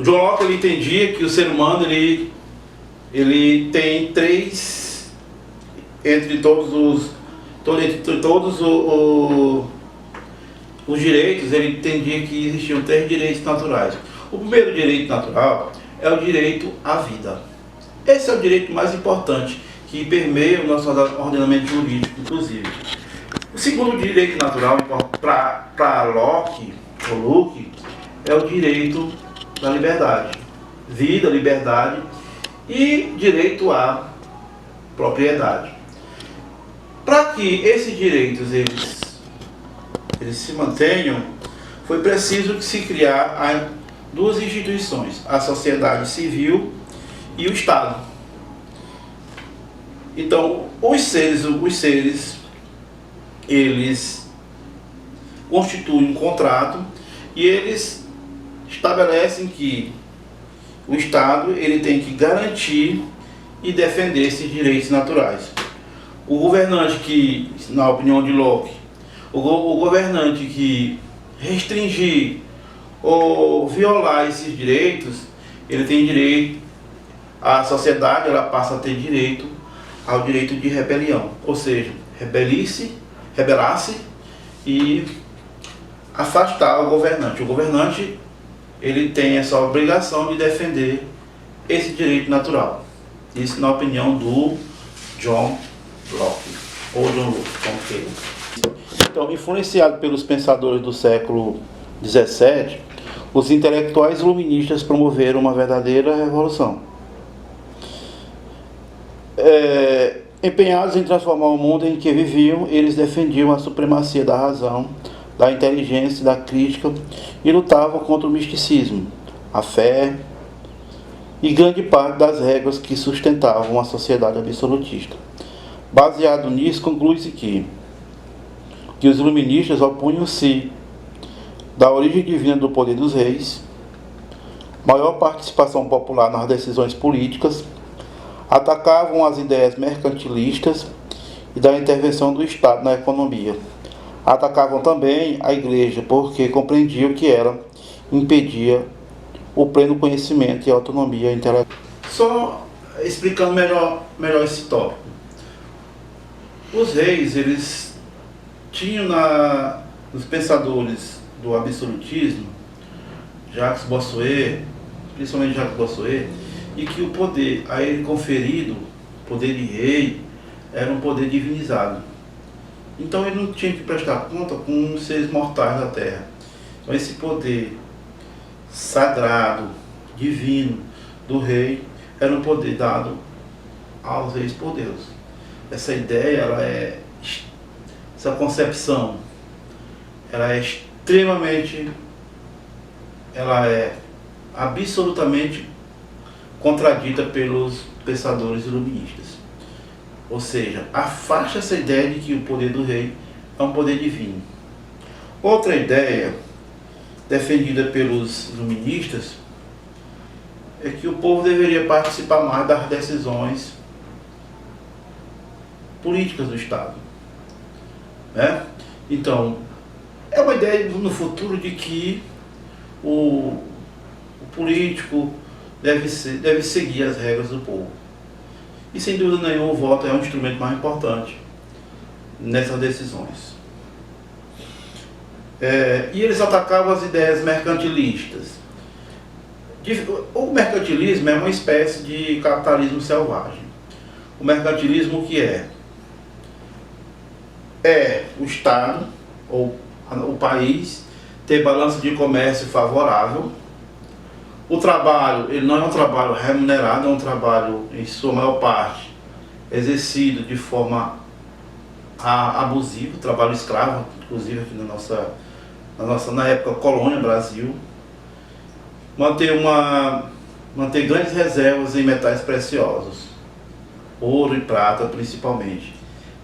John Locke ele entendia que o ser humano ele tem três, entre todos os direitos, ele entendia que existiam três direitos naturais. O primeiro direito natural é o direito à vida. Esse é o direito mais importante, que permeia o nosso ordenamento jurídico, inclusive. O segundo direito natural, para Locke, é o direito da liberdade. Vida, liberdade e direito à propriedade. Para que esses direitos eles se mantenham, foi preciso que se criar duas instituições, a sociedade civil e o Estado. Então, os seres eles constituem um contrato e eles estabelecem que o Estado ele tem que garantir e defender esses direitos naturais. O governante que, na opinião de Locke, o governante que restringir ou violar esses direitos, ele tem direito, a sociedade ela passa a ter direito ao direito de rebelião, ou seja, rebelar-se e afastar o governante. O governante ele tem essa obrigação de defender esse direito natural. Isso na opinião do John Locke, ou John Locke, como queira. Então, influenciado pelos pensadores do século XVII, os intelectuais iluministas promoveram uma verdadeira revolução. Empenhados em transformar o mundo em que viviam, eles defendiam a supremacia da razão, da inteligência, da crítica e lutavam contra o misticismo, a fé e grande parte das regras que sustentavam a sociedade absolutista. Baseado nisso, conclui-se que os iluministas opunham-se da origem divina do poder dos reis, maior participação popular nas decisões políticas, atacavam as ideias mercantilistas e da intervenção do Estado na economia. Atacavam também a Igreja, porque compreendiam que ela impedia o pleno conhecimento e a autonomia intelectual. Só explicando melhor esse tópico. Os reis, eles tinham nos pensadores do absolutismo, Jacques Bossuet, principalmente Jacques Bossuet, e que o poder a ele conferido, o poder de rei, era um poder divinizado. Então ele não tinha que prestar conta com os seres mortais da terra. Então esse poder sagrado, divino do rei, era um poder dado aos reis por Deus. Essa ideia, essa concepção, ela é absolutamente contradita pelos pensadores iluministas. Ou seja, afasta essa ideia de que o poder do rei é um poder divino. Outra ideia defendida pelos iluministas é que o povo deveria participar mais das decisões políticas do Estado, né? Então, é uma ideia no futuro de que o político deve seguir as regras do povo. E sem dúvida nenhuma o voto é um instrumento mais importante nessas decisões. E eles atacavam as ideias mercantilistas. O mercantilismo é uma espécie de capitalismo selvagem. O mercantilismo que é o Estado ou o país ter balança de comércio favorável. O trabalho, ele não é um trabalho remunerado, é um trabalho, em sua maior parte, exercido de forma abusiva, trabalho escravo, inclusive aqui na época colônia Brasil. Manter grandes reservas em metais preciosos, ouro e prata principalmente.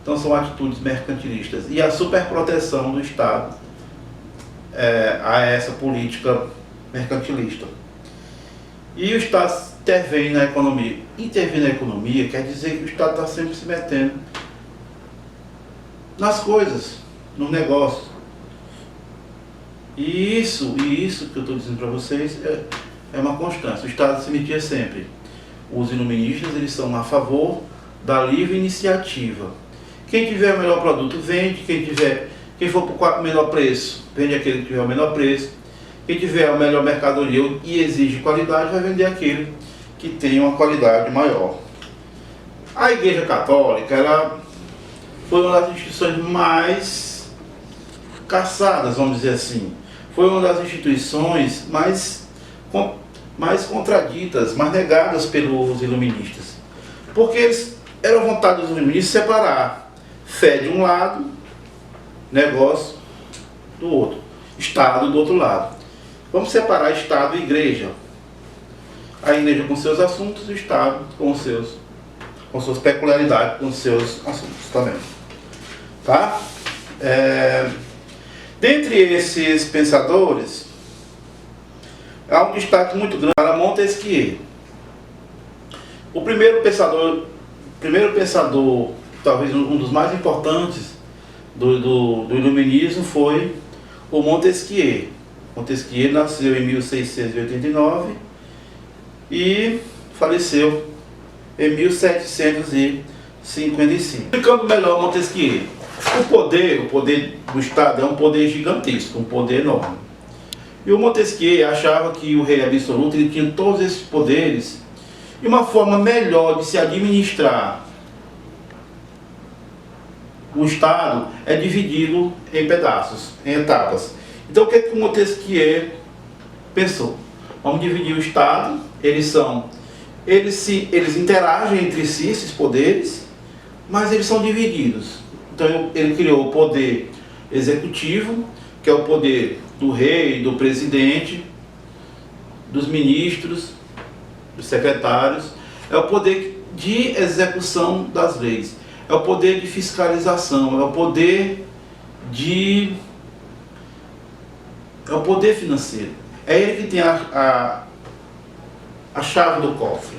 Então são atitudes mercantilistas. E a superproteção do Estado a essa política mercantilista. E o Estado intervém na economia. Intervir na economia quer dizer que o Estado está sempre se metendo nas coisas, nos negócios. E isso que eu estou dizendo para vocês é uma constância. O Estado se metia sempre. Os iluministas, eles são a favor da livre iniciativa. Quem tiver o melhor produto vende, quem for para o menor preço, vende aquele que tiver o menor preço. Quem tiver a melhor mercadoria e exige qualidade, vai vender aquele que tem uma qualidade maior. A Igreja Católica, ela foi uma das instituições mais caçadas, vamos dizer assim. Foi uma das instituições mais contraditas, mais negadas pelos iluministas. Porque eles eram vontade dos iluministas separar fé de um lado, negócio do outro, Estado do outro lado. Vamos separar Estado e Igreja. A Igreja com seus assuntos e o Estado com suas peculiaridades, com seus assuntos também. Tá? Dentre esses pensadores, há um destaque muito grande para Montesquieu. O primeiro pensador, talvez um dos mais importantes do iluminismo foi o Montesquieu. Montesquieu nasceu em 1689 e faleceu em 1755. Explicando melhor Montesquieu, o poder do Estado é um poder gigantesco, um poder enorme. E o Montesquieu achava que o rei absoluto ele tinha todos esses poderes e uma forma melhor de se administrar o Estado é dividi-lo em pedaços, em etapas. Então o que o Montesquieu pensou? Vamos dividir o Estado, eles interagem entre si, esses poderes, mas eles são divididos. Então ele criou o poder executivo, que é o poder do rei, do presidente, dos ministros, dos secretários, é o poder de execução das leis, é o poder de fiscalização, é o poder financeiro. É ele que tem a chave do cofre.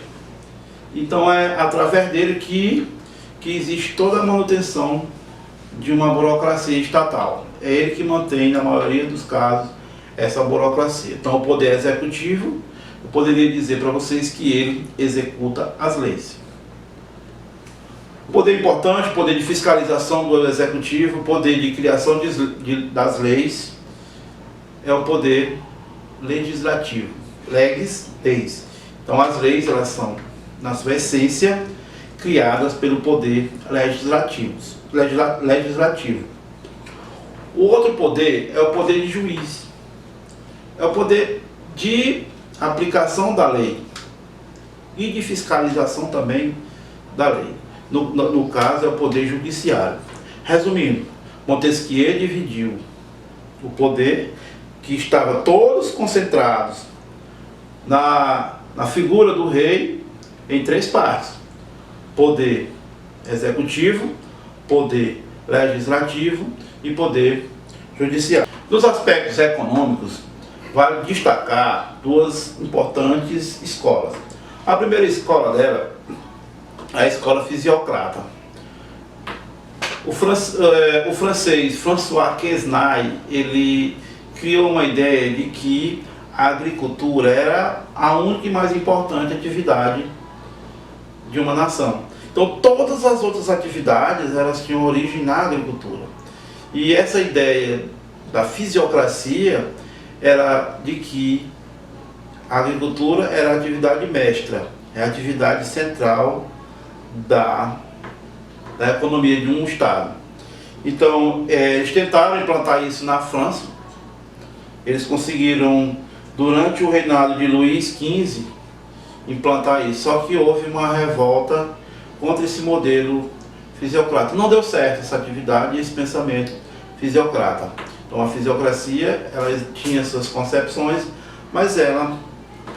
Então é através dele que existe toda a manutenção de uma burocracia estatal. É ele que mantém, na maioria dos casos, essa burocracia. Então o poder executivo, eu poderia dizer para vocês que ele executa as leis. O poder importante, o poder de fiscalização do executivo, o poder de criação das leis, é o poder legislativo. Leis. Então as leis, elas são, na sua essência, criadas pelo poder legislativo. O outro poder é o poder de juiz. É o poder de aplicação da lei e de fiscalização também da lei. No caso, é o poder judiciário. Resumindo, Montesquieu dividiu o poder, que estava todos concentrados na figura do rei, em três partes: poder executivo, poder legislativo e poder judiciário. Nos aspectos econômicos, vale destacar duas importantes escolas. A primeira escola dela é a escola fisiocrata. O francês François Quesnay, ele criou uma ideia de que a agricultura era a única e mais importante atividade de uma nação. Então todas as outras atividades, elas tinham origem na agricultura. E essa ideia da fisiocracia era de que a agricultura era a atividade mestra, é a atividade central da economia de um estado. Então eles tentaram implantar isso na França. Eles conseguiram, durante o reinado de Luís XV, implantar isso. Só que houve uma revolta contra esse modelo fisiocrata. Não deu certo essa atividade e esse pensamento fisiocrata. Então a fisiocracia, ela tinha suas concepções, mas ela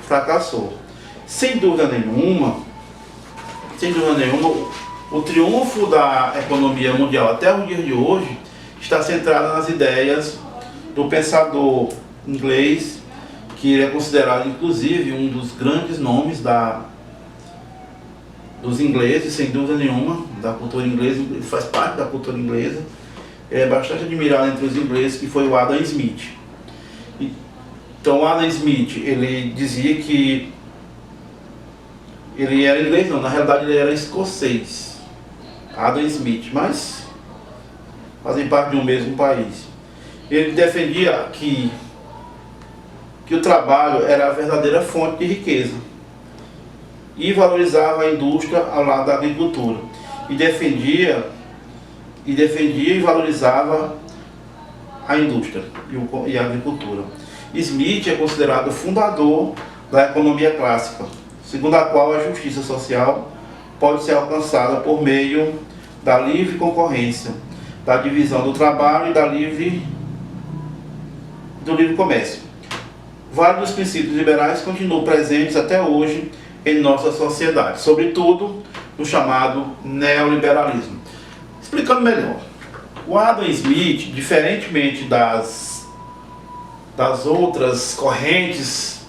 fracassou. Sem dúvida nenhuma, o triunfo da economia mundial até o dia de hoje está centrado nas ideias do pensador inglês, que é considerado inclusive um dos grandes nomes dos ingleses, sem dúvida nenhuma, da cultura inglesa. Ele faz parte da cultura inglesa, é bastante admirado entre os ingleses, que foi o Adam Smith. E Então Adam Smith, ele dizia que ele era inglês, não, na realidade ele era escocês, Adam Smith, mas fazem parte de um mesmo país. Ele defendia que o trabalho era a verdadeira fonte de riqueza e valorizava a indústria ao lado da agricultura. E defendia e valorizava a indústria e a agricultura. Smith é considerado o fundador da economia clássica, segundo a qual a justiça social pode ser alcançada por meio da livre concorrência, da divisão do trabalho e do livre comércio. Vários dos princípios liberais continuam presentes até hoje em nossa sociedade, sobretudo no chamado neoliberalismo. Explicando melhor, o Adam Smith, diferentemente das outras correntes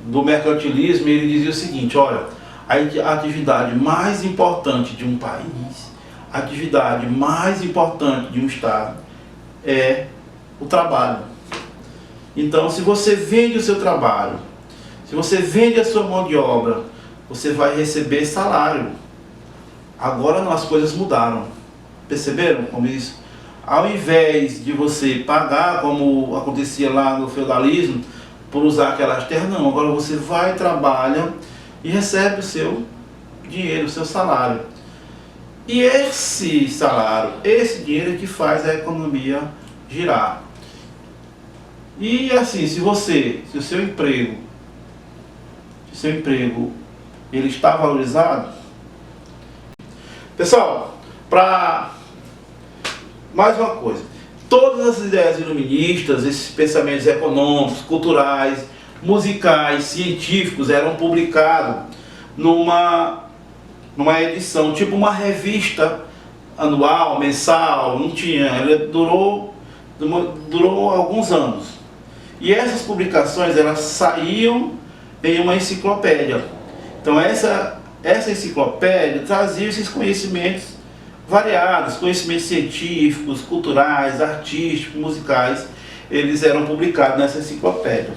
do mercantilismo, ele dizia o seguinte: olha, a atividade mais importante de um país, a atividade mais importante de um estado é o trabalho. Então, se você vende o seu trabalho, se você vende a sua mão de obra, você vai receber salário. Agora não, as coisas mudaram. Perceberam como isso? Ao invés de você pagar, como acontecia lá no feudalismo, por usar aquelas terras, não. Agora você vai, trabalha e recebe o seu dinheiro, o seu salário. E esse salário, esse dinheiro é que faz a economia girar. E assim, se o seu emprego ele está valorizado, pessoal, mais uma coisa, todas as ideias iluministas, esses pensamentos econômicos, culturais, musicais, científicos eram publicados numa edição, tipo uma revista anual, mensal, não tinha, ela durou alguns anos. E essas publicações, elas saíam em uma enciclopédia. Então essa enciclopédia trazia esses conhecimentos variados, conhecimentos científicos, culturais, artísticos, musicais, eles eram publicados nessa enciclopédia.